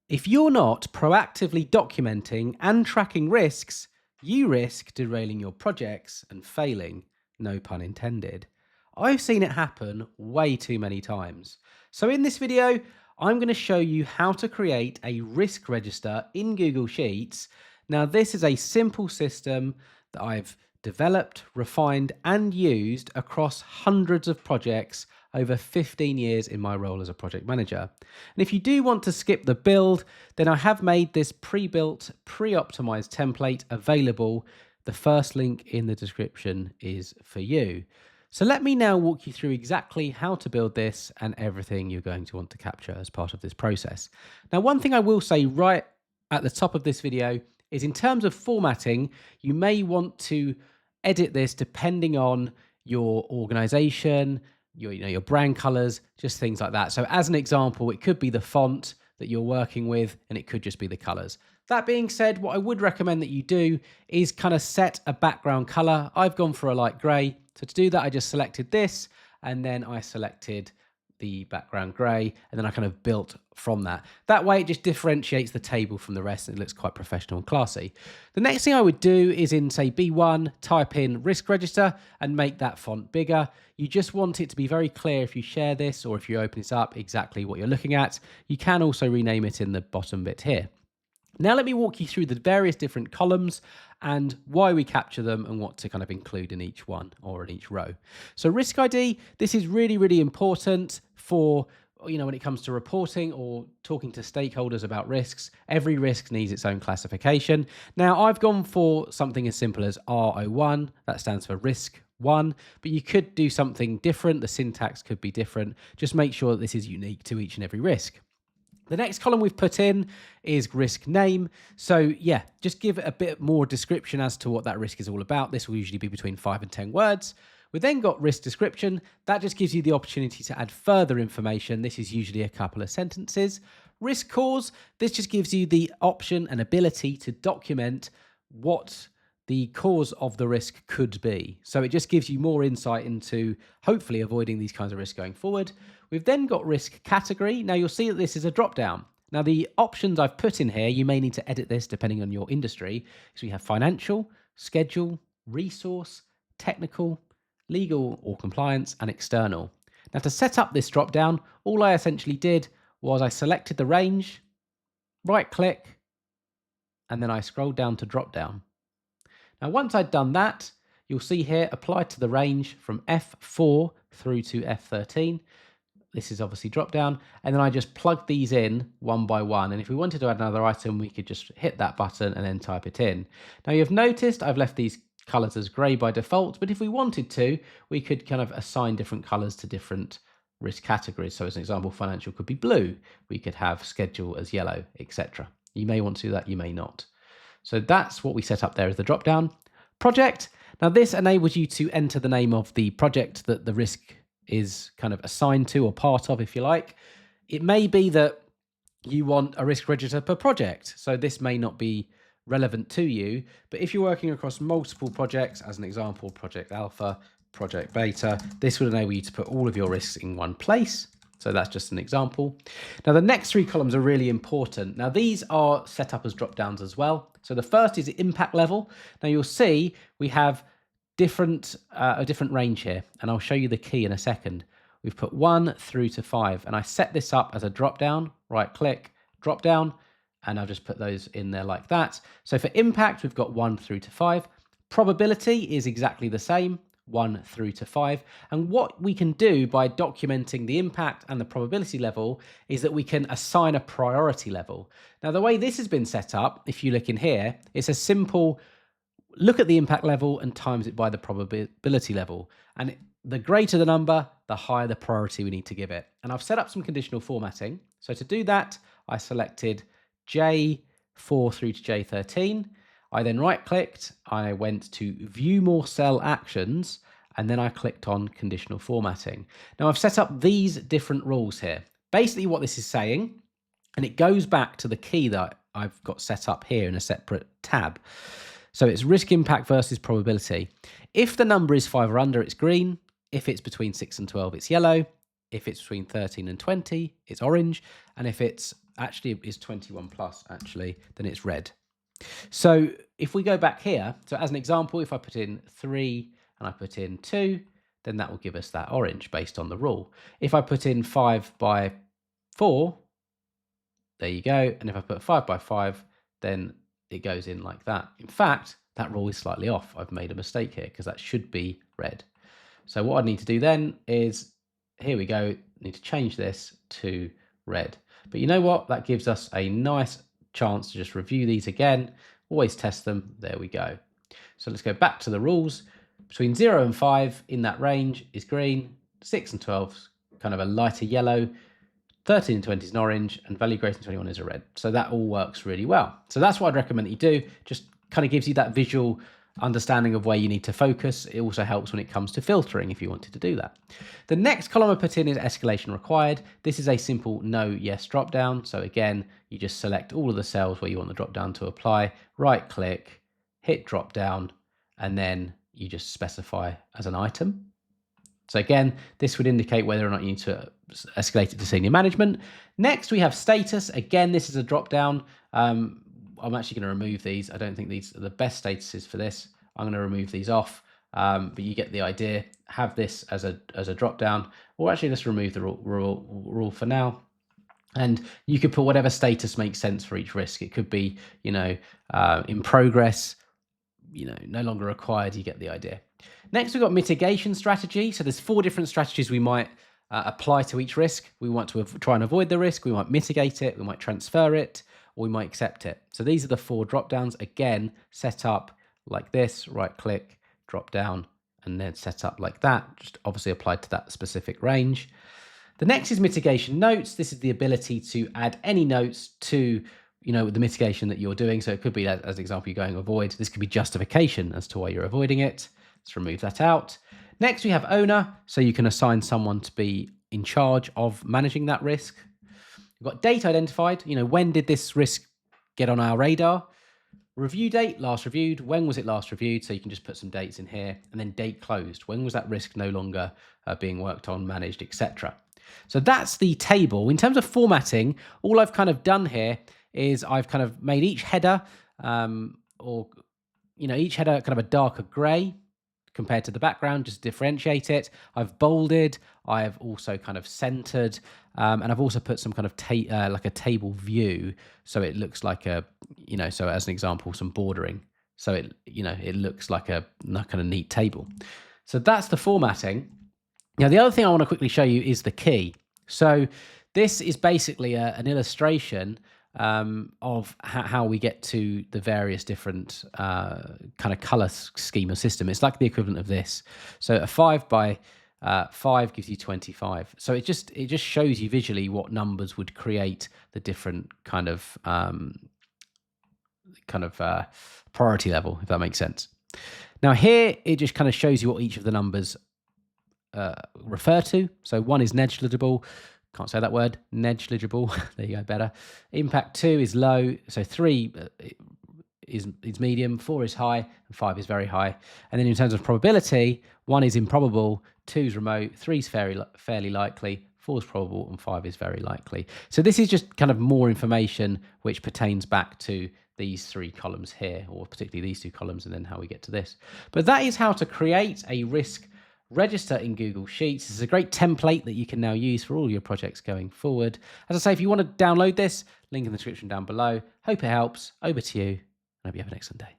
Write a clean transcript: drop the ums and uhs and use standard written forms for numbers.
If you're not proactively documenting and tracking risks, you risk derailing your projects and failing, no pun intended. I've seen it happen way too many times. So in this video, I'm going to show you how to create a risk register in Google Sheets. Now, this is a simple system that I've developed, refined, and used across hundreds of projects over 15 years in my role as a project manager. And if you do want to skip the build, then I have made this pre-built, pre-optimized template available. The first link in the description is for you. So let me now walk you through exactly how to build this and everything you're going to want to capture as part of this process. Now, one thing I will say right at the top of this video is in terms of formatting, you may want to edit this depending on your organization, your brand colors, just things like that. So as an example, it could be the font that you're working with, and it could just be the colors. That being said, what I would recommend that you do is kind of set a background color. I've gone for a light gray. So to do that, I just selected this, and then I selected the background gray, and then I kind of built from that. That way it just differentiates the table from the rest and it looks quite professional and classy. The next thing I would do is in, say, B1, type in risk register and make that font bigger. You just want it to be very clear if you share this or if you open this up exactly what you're looking at. You can also rename it in the bottom bit here. Now let me walk you through the various different columns and why we capture them and what to kind of include in each one or in each row. So risk ID, this is really, really important for, when it comes to reporting or talking to stakeholders about risks. Every risk needs its own classification. Now I've gone for something as simple as RO1, that stands for risk 1, but you could do something different. The syntax could be different. Just make sure that this is unique to each and every risk. The next column we've put in is risk name. So yeah, just give it a bit more description as to what that risk is all about. This will usually be between 5 and 10 words. We then got risk description. That just gives you the opportunity to add further information. This is usually a couple of sentences. Risk cause, this just gives you the option and ability to document what the cause of the risk could be. So it just gives you more insight into hopefully avoiding these kinds of risks going forward. We've then got risk category. Now you'll see that this is a drop down. Now the options I've put in here, you may need to edit this depending on your industry. So we have financial, schedule, resource, technical, legal or compliance, and external. Now to set up this drop down, all I essentially did was I selected the range, right click, and then I scrolled down to drop down. Now, once I'd done that, you'll see here applied to the range from F4 through to F13. This is obviously drop down. And then I just plugged these in one by one. And if we wanted to add another item, we could just hit that button and then type it in. Now, you've noticed I've left these colors as gray by default, but if we wanted to, we could kind of assign different colors to different risk categories. So as an example, financial could be blue. We could have schedule as yellow, etc. You may want to do that, you may not. So that's what we set up there as the drop down. Project. Now this enables you to enter the name of the project that the risk is kind of assigned to or part of, if you like. It may be that you want a risk register per project. So this may not be relevant to you, but if you're working across multiple projects, as an example, project alpha, project beta, this would enable you to put all of your risks in one place. So that's just an example. Now the next three columns are really important. Now these are set up as drop downs as well. So the first is the impact level. Now you'll see we have a different range here, and I'll show you the key in a second. We've put 1 through to 5, and I set this up as a drop down, right click, drop down, and I'll just put those in there like that. So for impact, we've got 1 through to 5. Probability is exactly the same. 1 through to 5. And what we can do by documenting the impact and the probability level is that we can assign a priority level. Now, the way this has been set up, if you look in here, it's a simple look at the impact level and times it by the probability level. And the greater the number, the higher the priority we need to give it. And I've set up some conditional formatting. So to do that, I selected J4 through to J13. I then right-clicked, I went to View More Cell Actions, and then I clicked on Conditional Formatting. Now I've set up these different rules here. Basically what this is saying, and it goes back to the key that I've got set up here in a separate tab. So it's risk impact versus probability. If the number is 5 or under, it's green. If it's between 6 and 12, it's yellow. If it's between 13 and 20, it's orange. And if it's actually is 21 plus, actually, then it's red. So if we go back here, so as an example, if I put in 3 and I put in 2, then that will give us that orange based on the rule. If I put in 5 by 4, there you go. And if I put 5 by 5, then it goes in like that. In fact, that rule is slightly off. I've made a mistake here because that should be red. So what I need to do then is, here we go, need to change this to red. But you know what? That gives us a nice chance to just review these again, always test them. There we go. So let's go back to the rules. Between 0 and 5 in that range is green, 6 and 12 is kind of a lighter yellow, 13 and 20 is an orange, and value greater than 21 is a red. So that all works really well. So that's what I'd recommend that you do. Just kind of gives you that visual understanding of where you need to focus. It also helps when it comes to filtering if you wanted to do that. The next column I put in is escalation required. This is a simple no, yes drop down. So again, you just select all of the cells where you want the drop down to apply, right click, hit drop down, and then you just specify as an item. So again, this would indicate whether or not you need to escalate it to senior management. Next, we have status. Again, this is a drop down. I'm actually going to remove these. I don't think these are the best statuses for this. I'm going to remove these off, but you get the idea. Have this as a drop down, or actually let's remove the rule for now. And you could put whatever status makes sense for each risk. It could be, in progress, no longer required. You get the idea. Next, we've got mitigation strategy. So there's 4 different strategies we might apply to each risk. We want to try and avoid the risk. We might mitigate it. We might transfer it, or we might accept it. So these are the 4 drop downs. Again, set up like this, right click, drop down, and then set up like that, just obviously applied to that specific range. The next is mitigation notes. This is the ability to add any notes to the mitigation that you're doing. So it could be, as an example, you're going to avoid. This could be justification as to why you're avoiding it. Let's remove that out. Next, we have owner. So you can assign someone to be in charge of managing that risk. We've got date identified. When did this risk get on our radar? Review date, last reviewed. When was it last reviewed? So you can just put some dates in here. And then date closed. When was that risk no longer being worked on, managed, etc. So that's the table. In terms of formatting, all I've kind of done here is I've kind of made each header each header kind of a darker gray compared to the background, just differentiate it. I've bolded, I've also kind of centered, and I've also put some kind of like a table view, so it looks like so as an example, some bordering, so it looks like a kind of neat table. So that's the formatting. Now, the other thing I want to quickly show you is the key. So this is basically an illustration of how we get to the various different kind of color schema system. It's like the equivalent of this. So a 5 by 5 gives you 25. So it just shows you visually what numbers would create the different kind of priority level, if that makes sense. Now here, it just kind of shows you what each of the numbers refer to. So 1 is negligible. Can't say that word, negligible. There you go, better. Impact 2 is low. So 3 is medium, 4 is high, and 5 is very high. And then in terms of probability, 1 is improbable, 2 is remote, 3 is fairly likely, 4 is probable, and 5 is very likely. So this is just kind of more information which pertains back to these 3 columns here, or particularly these 2 columns, and then how we get to this. But that is how to create a risk register in Google Sheets. It's a great template that you can now use for all your projects going forward. As I say, if you want to download this, link in the description down below. Hope it helps. Over to you. I hope you have an excellent day.